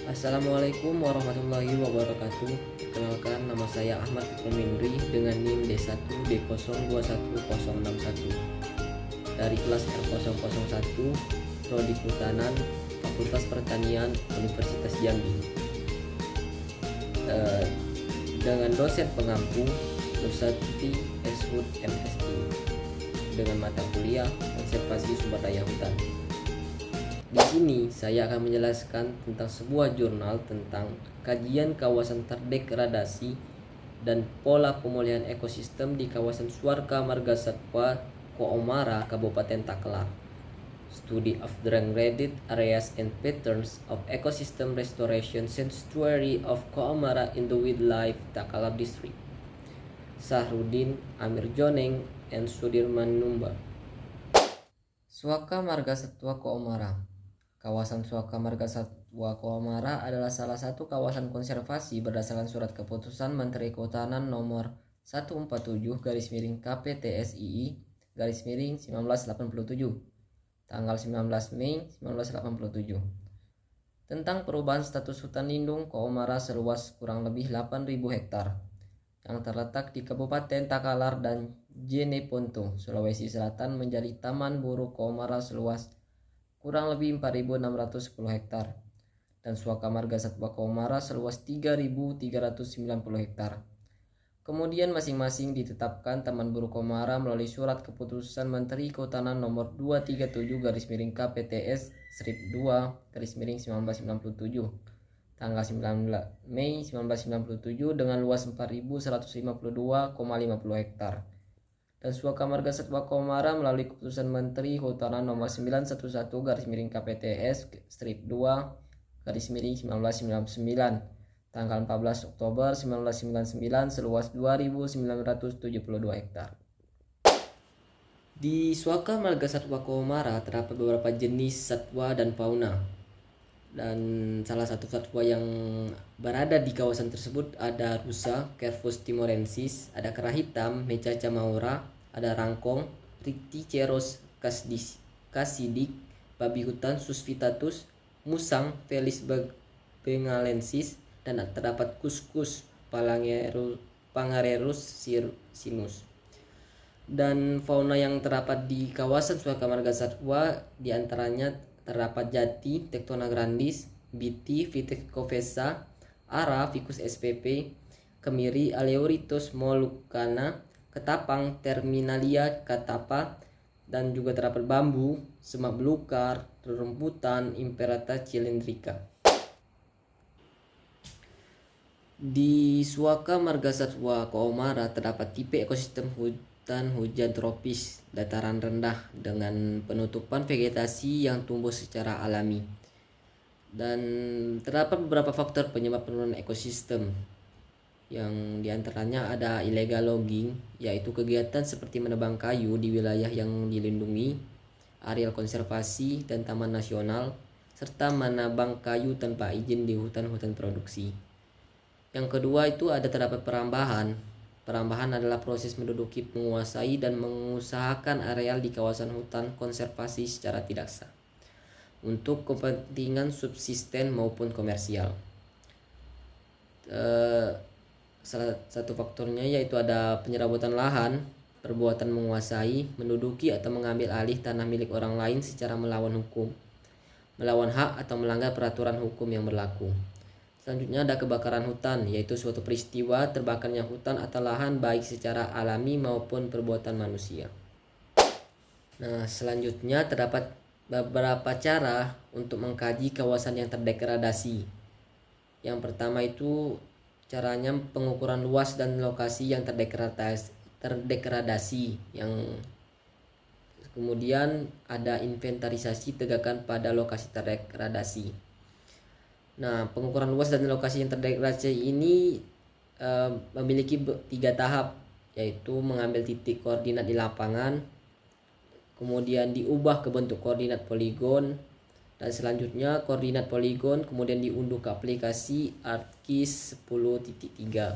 Assalamualaikum warahmatullahi wabarakatuh. Perkenalkan, nama saya Ahmad Fikrimindri dengan NIM D1D021061 dari kelas R001 Prodi Kehutanan Fakultas Pertanian Universitas Jambi, dengan dosen pengampu Nursati Eshud MSI dengan mata kuliah konservasi sumber daya hutan. Di sini saya akan menjelaskan tentang sebuah jurnal tentang kajian kawasan terdegradasi dan pola pemulihan ekosistem di kawasan Suarka Marga Satwa Koomara, Kabupaten Takelar. Study of degraded areas and patterns of ecosystem restoration sanctuary of Koomara in the Wildlife Takelar District. Sahrudin Amir Joneng and Sudirman Numba. Suaka Marga Satwa Koomara. Kawasan Suaka Marga Satwa Koomara adalah salah satu kawasan konservasi berdasarkan surat keputusan Menteri Kehutanan nomor 147/KPTSII/1987 tanggal 19 Mei 1987 tentang perubahan status hutan lindung Koomara seluas kurang lebih 8.000 hektar yang terletak di Kabupaten Takalar dan Jeneponto, Sulawesi Selatan menjadi Taman Buru Koomara seluas kurang lebih 4.610 hektar dan Suaka Marga Satwa Koomara seluas 3.390 hektar. Kemudian masing-masing ditetapkan Taman Buru Koomara melalui surat keputusan Menteri Kehutanan nomor 237/KPTS-2/1997 tanggal 9 Mei 1997 dengan luas 4.152,50 hektar. Dan Suaka Marga Satwa Koomara melalui keputusan Menteri Kehutanan nomor 911/KPTS-2/1999 tanggal 14 Oktober 1999 seluas 2.972 hektar. Di Suaka Marga Satwa Koomara terdapat beberapa jenis satwa dan fauna. Dan salah satu satwa yang berada di kawasan tersebut ada rusa Cervus timorensis, ada kera hitam Mecaca maura, ada rangkong Ricticeros casidik, babi hutan Susvitatus, musang Felis bengalensis, dan terdapat kuskus Phangarerus sinus. Dan fauna yang terdapat di kawasan Suaka Marga Satwa diantaranya terdapat jati Tectona grandis, biti Vitex covesa, ara Ficus spp, kemiri Aleuritus molucana, ketapang Terminalia catapa, dan juga terdapat bambu, semak belukar, rerumputan Imperata cylindrica. Di Suaka Marga Satwa Koomara terdapat tipe ekosistem hutan hujan tropis dataran rendah dengan penutupan vegetasi yang tumbuh secara alami. Dan terdapat beberapa faktor penyebab penurunan ekosistem, yang diantaranya ada illegal logging, yaitu kegiatan seperti menebang kayu di wilayah yang dilindungi, areal konservasi dan taman nasional, serta menebang kayu tanpa izin di hutan-hutan produksi. Yang kedua itu ada terdapat perambahan. Perambahan adalah proses menduduki, menguasai, dan mengusahakan areal di kawasan hutan konservasi secara tidak sah untuk kepentingan subsisten maupun komersial. Salah satu faktornya yaitu ada penyerabutan lahan, perbuatan menguasai, menduduki atau mengambil alih tanah milik orang lain secara melawan hukum, melawan hak atau melanggar peraturan hukum yang berlaku. Selanjutnya ada kebakaran hutan, yaitu suatu peristiwa terbakarnya hutan atau lahan baik secara alami maupun perbuatan manusia. Nah, selanjutnya terdapat beberapa cara untuk mengkaji kawasan yang terdegradasi. Yang pertama itu caranya pengukuran luas dan lokasi yang terdegradasi. Yang kemudian ada inventarisasi tegakan pada lokasi terdegradasi. Nah, pengukuran luas dan lokasi yang terdegradasi ini memiliki 3 tahap, yaitu mengambil titik koordinat di lapangan, kemudian diubah ke bentuk koordinat poligon, dan selanjutnya koordinat poligon kemudian diunduh ke aplikasi ArcGIS 10.3.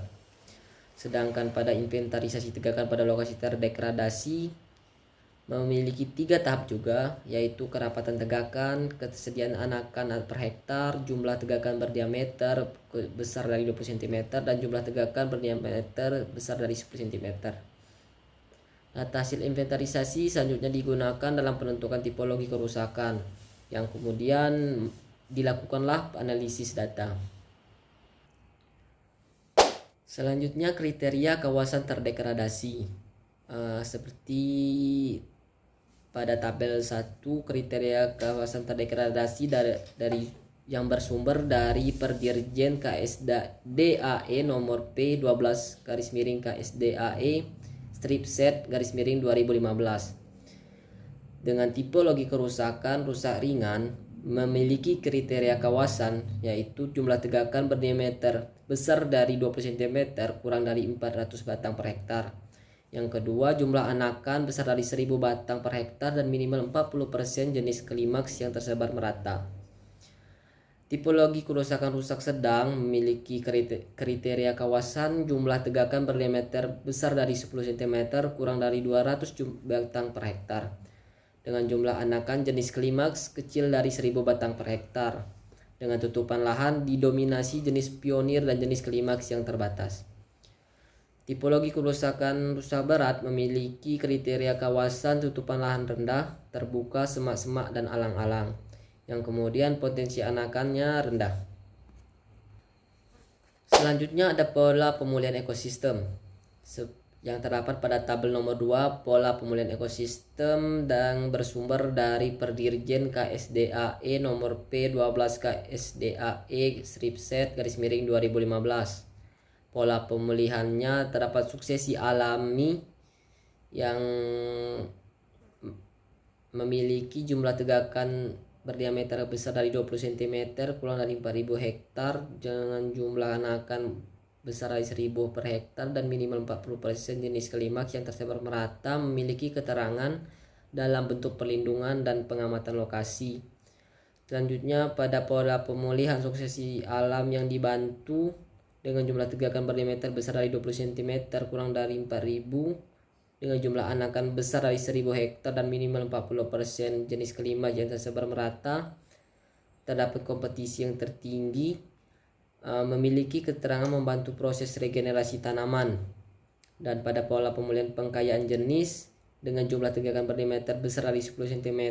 Sedangkan pada inventarisasi tegakan pada lokasi terdegradasi memiliki 3 tahap juga, yaitu kerapatan tegakan, ketersediaan anakan per hektar, jumlah tegakan berdiameter besar dari 20 cm, dan jumlah tegakan berdiameter besar dari 10 cm. Data hasil inventarisasi selanjutnya digunakan dalam penentukan tipologi kerusakan, yang kemudian dilakukanlah analisis data. Selanjutnya kriteria kawasan terdegradasi. Seperti pada tabel 1, kriteria kawasan terdegradasi dari yang bersumber dari Perdirjen KSDAE nomor P12 KSDAE strip set _2015. Dengan tipologi kerusakan rusak ringan memiliki kriteria kawasan, yaitu jumlah tegakan berdiameter besar dari 20 cm kurang dari 400 batang per hektar. Yang kedua, jumlah anakan besar dari 1000 batang per hektar dan minimal 40% jenis klimaks yang tersebar merata. Tipologi kerusakan rusak sedang memiliki kriteria kawasan jumlah tegakan berdiameter besar dari 10 cm kurang dari 200 batang per hektar, dengan jumlah anakan jenis klimaks kecil dari 1000 batang per hektar, dengan tutupan lahan didominasi jenis pionir dan jenis klimaks yang terbatas. Tipologi kerusakan rusak berat memiliki kriteria kawasan tutupan lahan rendah, terbuka, semak-semak, dan alang-alang, yang kemudian potensi anakannya rendah. Selanjutnya ada pola pemulihan ekosistem yang terdapat pada tabel nomor 2. Pola pemulihan ekosistem dan bersumber dari Perdirjen KSDAE nomor P12 KSDAE strip set _2015. Pola pemulihannya terdapat suksesi alami yang memiliki jumlah tegakan berdiameter besar dari 20 cm kurang dari 4000 hektar dengan jumlah anakan besar dari 1000 per hektar dan minimal 40% jenis klimaks yang tersebar merata, memiliki keterangan dalam bentuk perlindungan dan pengamatan lokasi. Selanjutnya pada pola pemulihan suksesi alam yang dibantu dengan jumlah tegakan berdiameter besar dari 20 cm kurang dari 4000 dengan jumlah anakan besar dari 1000 hektar dan minimal 40% jenis klimaks yang tersebar merata, terdapat kompetisi yang tertinggi, memiliki keterangan membantu proses regenerasi tanaman. Dan pada pola pemulihan pengkayaan jenis dengan jumlah tegakan berdiameter besar dari 10 cm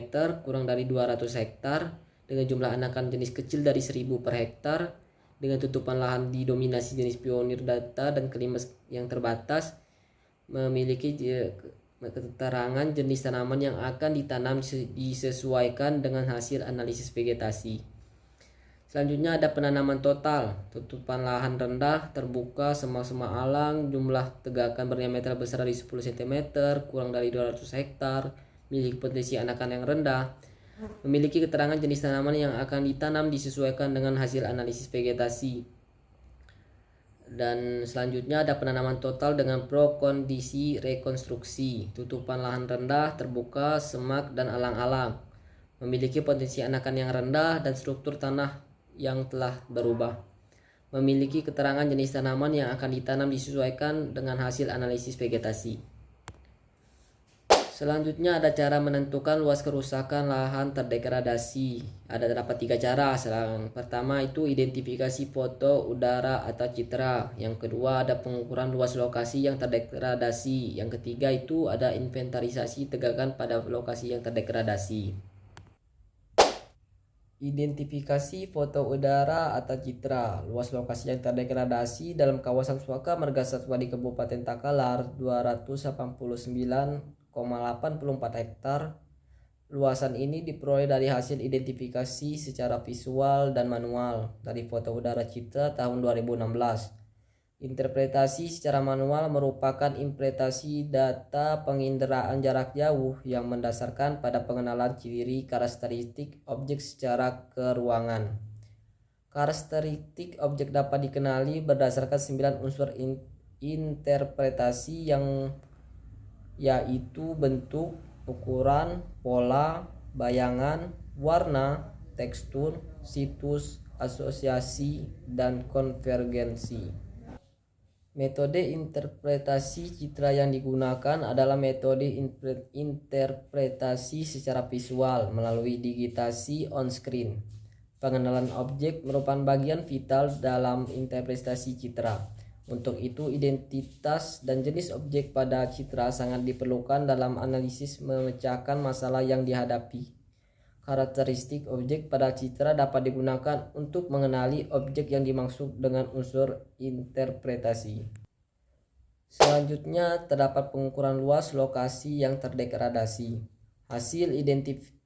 kurang dari 200 hektar dengan jumlah anakan jenis kecil dari 1000 per hektar, dengan tutupan lahan didominasi jenis pionir data dan klimaks yang terbatas, memiliki keterangan jenis tanaman yang akan ditanam disesuaikan dengan hasil analisis vegetasi. Selanjutnya ada penanaman total, tutupan lahan rendah, terbuka, semak-semak alang, jumlah tegakan berdiameter besar dari 10 cm kurang dari 200 hektar, memiliki potensi anakan yang rendah, memiliki keterangan jenis tanaman yang akan ditanam disesuaikan dengan hasil analisis vegetasi. Dan selanjutnya ada penanaman total dengan pro kondisi rekonstruksi, tutupan lahan rendah, terbuka, semak, dan alang-alang, memiliki potensi anakan yang rendah dan struktur tanah yang telah berubah, memiliki keterangan jenis tanaman yang akan ditanam disesuaikan dengan hasil analisis vegetasi. Selanjutnya ada cara menentukan luas kerusakan lahan terdegradasi. Ada terdapat 3 cara. Pertama itu identifikasi foto udara atau citra. Yang kedua ada pengukuran luas lokasi yang terdegradasi. Yang ketiga itu ada inventarisasi tegakan pada lokasi yang terdegradasi. Identifikasi foto udara atau citra. Luas lokasi yang terdegradasi dalam kawasan Suaka Marga Satwa di Kabupaten Takalar 289,84 hektar. Luasan ini diperoleh dari hasil identifikasi secara visual dan manual dari foto udara citra tahun 2016. Interpretasi secara manual merupakan interpretasi data penginderaan jarak jauh yang mendasarkan pada pengenalan ciri karakteristik objek secara keruangan. Karakteristik objek dapat dikenali berdasarkan 9 unsur interpretasi yaitu bentuk, ukuran, pola, bayangan, warna, tekstur, situs, asosiasi, dan konvergensi. Metode interpretasi citra yang digunakan adalah metode interpretasi secara visual melalui digitasi on-screen. Pengenalan objek merupakan bagian vital dalam interpretasi citra. Untuk itu, identitas dan jenis objek pada citra sangat diperlukan dalam analisis memecahkan masalah yang dihadapi. Karakteristik objek pada citra dapat digunakan untuk mengenali objek yang dimaksud dengan unsur interpretasi. Selanjutnya, terdapat pengukuran luas lokasi yang terdegradasi. Hasil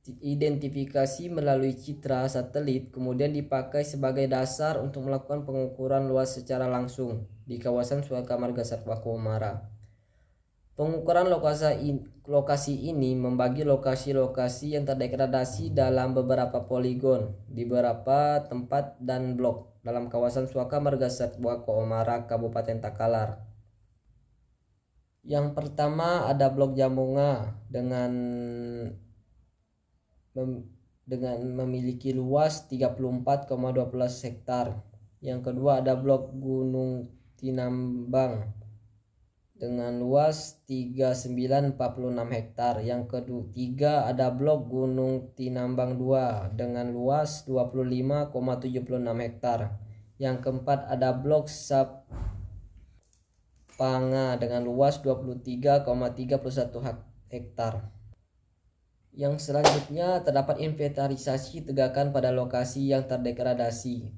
identifikasi melalui citra satelit kemudian dipakai sebagai dasar untuk melakukan pengukuran luas secara langsung di kawasan Suaka Marga Satwa Komara. Pengukuran lokasi ini membagi lokasi-lokasi yang terdegradasi dalam beberapa poligon di beberapa tempat dan blok dalam kawasan Suaka Marga Satwa Komara, Kabupaten Takalar. Yang pertama ada blok Jambonga dengan memiliki luas 34,12 hektar. Yang kedua ada blok Gunung Tinambang dengan luas 3946 hektar. Yang ketiga ada blok Gunung Tinambang 2 dengan luas 25,76 hektar. Yang keempat ada blok Sapanga dengan luas 23,31 hektar. Yang selanjutnya terdapat inventarisasi tegakan pada lokasi yang terdegradasi.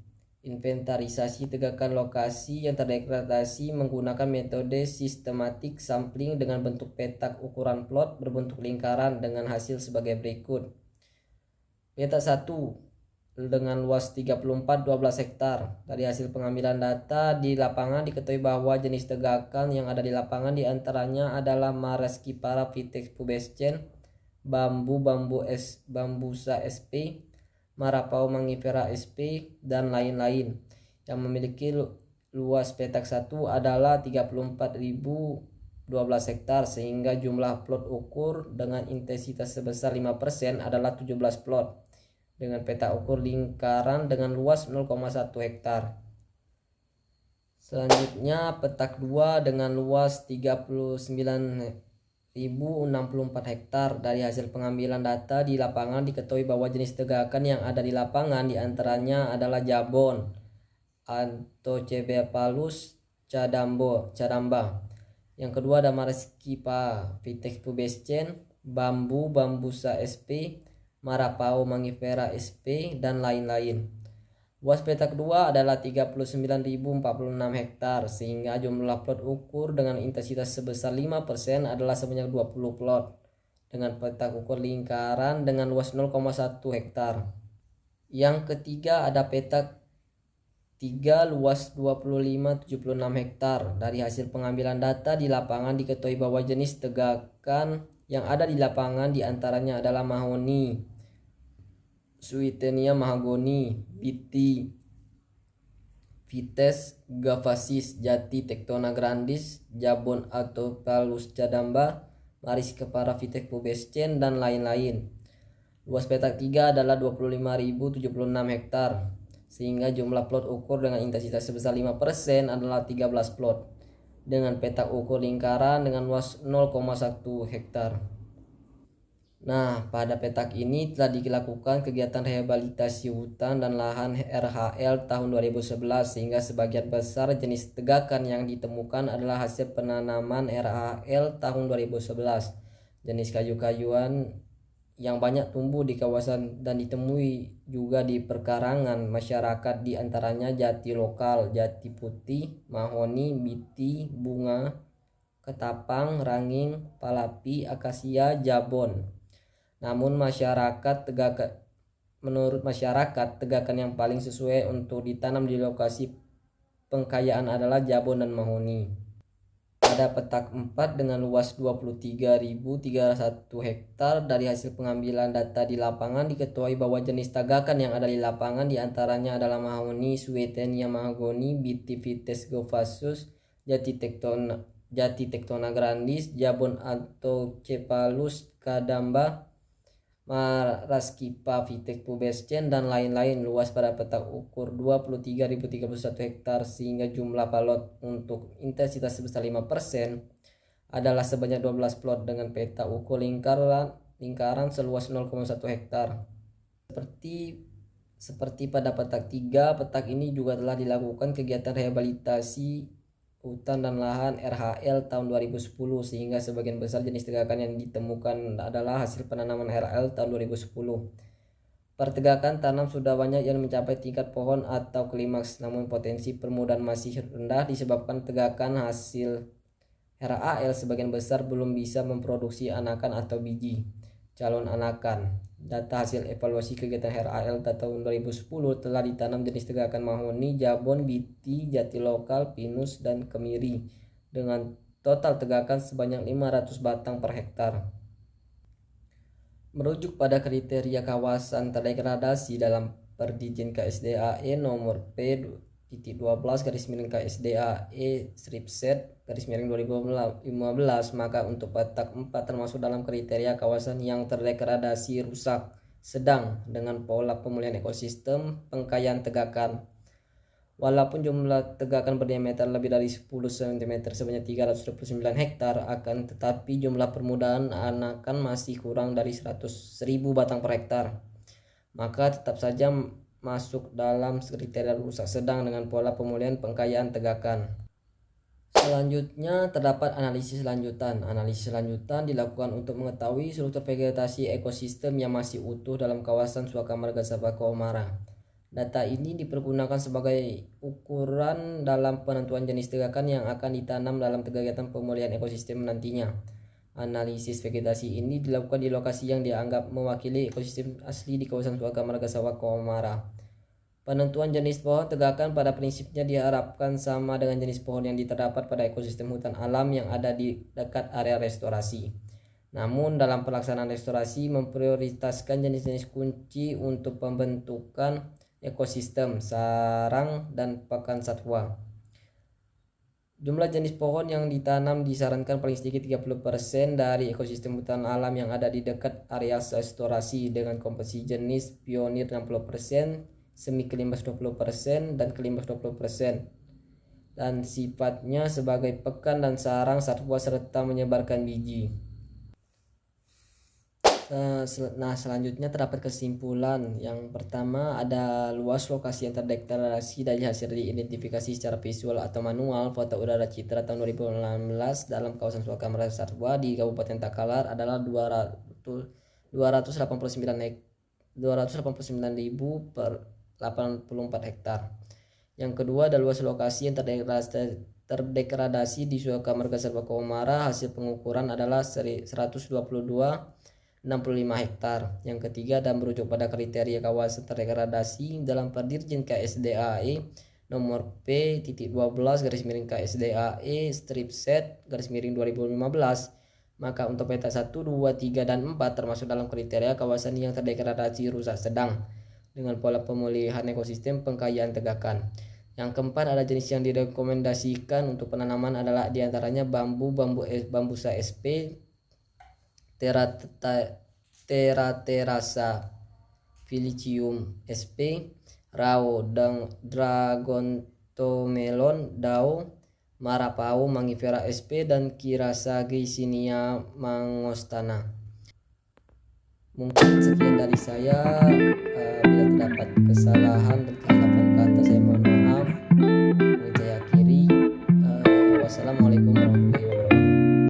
Inventarisasi tegakan lokasi yang terdegradasi menggunakan metode sistematik sampling dengan bentuk petak ukuran plot berbentuk lingkaran dengan hasil sebagai berikut. Petak 1 dengan luas 34,12 hektar. Dari hasil pengambilan data di lapangan diketahui bahwa jenis tegakan yang ada di lapangan diantaranya adalah Mareskipara Vitex pubescens, Bambusa sp, Marapau mangifera sp, dan lain-lain. Yang memiliki luas petak 1 adalah 34.012 hektar sehingga jumlah plot ukur dengan intensitas sebesar 5% adalah 17 plot dengan petak ukur lingkaran dengan luas 0,1 hektar. Selanjutnya petak 2 dengan luas 39.064 hektar. Dari hasil pengambilan data di lapangan diketahui bahwa jenis tegakan yang ada di lapangan diantaranya adalah Jabon, Anthocephalus cadamba. Yang kedua ada Mareskipa Vitex pubescens, Bambusa sp, Marapau mangifera sp, dan lain-lain. Luas petak 2 adalah 39.046 hektar sehingga jumlah plot ukur dengan intensitas sebesar 5% adalah sebanyak 20 plot dengan petak ukur lingkaran dengan luas 0,1 hektar. Yang ketiga ada petak 3 luas 25,76 hektar. Dari hasil pengambilan data di lapangan diketahui bahwa jenis tegakan yang ada di lapangan diantaranya adalah mahoni, Swietenia mahagoni, Biti, Vites gavacis, Jati Tectona grandis, Jabon Anthocephalus cadamba, Mareskipa Vitex pubescens, dan lain-lain. Luas petak 3 adalah 25.076 hektar sehingga jumlah plot ukur dengan intensitas sebesar 5% adalah 13 plot dengan petak ukur lingkaran dengan luas 0,1 hektar. Nah, pada petak ini telah dilakukan kegiatan rehabilitasi hutan dan lahan RHL tahun 2011 sehingga sebagian besar jenis tegakan yang ditemukan adalah hasil penanaman RHL tahun 2011. Jenis kayu-kayuan yang banyak tumbuh di kawasan dan ditemui juga di perkarangan masyarakat diantaranya jati lokal, jati putih, mahoni, biti, bunga, ketapang, ranging, palapi, akasia, jabon. Namun menurut masyarakat tegakan yang paling sesuai untuk ditanam di lokasi pengkayaan adalah jabon dan mahoni. Pada petak 4 dengan luas 23.301 hektar dari hasil pengambilan data di lapangan diketahui bahwa jenis tegakan yang ada di lapangan diantaranya adalah mahoni, Swietenia mahagoni, Biti Vites gavacis, Jati Tectona grandis, Jabon Anthocephalus cadamba, Maraskipa, Vitek, Pubescen, dan lain-lain. Luas pada petak ukur 23.031 hektar, sehingga jumlah plot untuk intensitas sebesar 5% adalah sebanyak 12 plot dengan peta ukur lingkaran seluas 0,1 hektar. Seperti pada petak 3, petak ini juga telah dilakukan kegiatan rehabilitasi hutan dan lahan RHL tahun 2010, sehingga sebagian besar jenis tegakan yang ditemukan adalah hasil penanaman RHL tahun 2010. Pertegakan tanam sudah banyak yang mencapai tingkat pohon atau klimaks, namun potensi permudahan masih rendah disebabkan tegakan hasil RHL sebagian besar belum bisa memproduksi anakan atau biji calon anakan. Data hasil evaluasi kegiatan RHL tahun 2010 telah ditanam jenis tegakan mahoni, jabon, biti, jati lokal, pinus, dan kemiri dengan total tegakan sebanyak 500 batang per hektar. Merujuk pada kriteria kawasan terdegradasi dalam Perdijen KSDAE nomor P-12/KSDAE/Z/2015, maka untuk petak 4 termasuk dalam kriteria kawasan yang terdegradasi rusak sedang dengan pola pemulihan ekosistem pengkayaan tegakan. Walaupun jumlah tegakan berdiameter lebih dari 10 cm sebanyak 329 hektar, akan tetapi jumlah permudahan anakan masih kurang dari 100.000 batang per hektar, maka tetap saja masuk dalam kriteria rusak sedang dengan pola pemulihan pengkayaan tegakan. Selanjutnya terdapat analisis lanjutan. Analisis lanjutan dilakukan untuk mengetahui struktur vegetasi ekosistem yang masih utuh dalam kawasan Suaka Marga Satwa Komara. Data ini dipergunakan sebagai ukuran dalam penentuan jenis tegakan yang akan ditanam dalam kegiatan pemulihan ekosistem nantinya. Analisis vegetasi ini dilakukan di lokasi yang dianggap mewakili ekosistem asli di kawasan Suaka Marga Satwa Komara. Penentuan jenis pohon tegakan pada prinsipnya diharapkan sama dengan jenis pohon yang terdapat pada ekosistem hutan alam yang ada di dekat area restorasi. Namun dalam pelaksanaan restorasi memprioritaskan jenis-jenis kunci untuk pembentukan ekosistem, sarang, dan pakan satwa. Jumlah jenis pohon yang ditanam disarankan paling sedikit 30% dari ekosistem hutan alam yang ada di dekat area restorasi, dengan komposisi jenis pionir 60%, semi kelimbas 20%, dan kelimbas 20%, dan sifatnya sebagai pekan dan sarang satwa serta menyebarkan biji. Nah, selanjutnya terdapat kesimpulan. Yang pertama, ada luas lokasi yang terdeklarasi dari hasil diidentifikasi secara visual atau manual foto udara citra tahun 2016 dalam kawasan Suaka Marga Satwa di Kabupaten Takalar adalah 289.000 per 84 hektar. Yang kedua, ada luas lokasi yang terdegradasi di Suaka Marga Satwa Komara. Hasil pengukuran adalah 122,65 hektar. Yang ketiga, dan merujuk pada kriteria kawasan terdegradasi dalam Perdirjen KSDAE nomor P-12/KSDAE/Z/2015, maka untuk peta 1, 2, 3, dan 4 termasuk dalam kriteria kawasan yang terdegradasi rusak sedang dengan pola pemulihan ekosistem pengkayaan tegakan. Yang keempat, ada jenis yang direkomendasikan untuk penanaman adalah diantaranya bambusa sp, Teraterasa Filicium sp, Rao, Dragontomelon Dao, Marapau Mangifera sp, dan Kirasa Glycinia mangostana. Mungkin sekian dari saya. Bila terdapat kesalahan dan kesilapan kata, saya mohon maaf. Saya akhiri. Wassalamualaikum warahmatullahi wabarakatuh.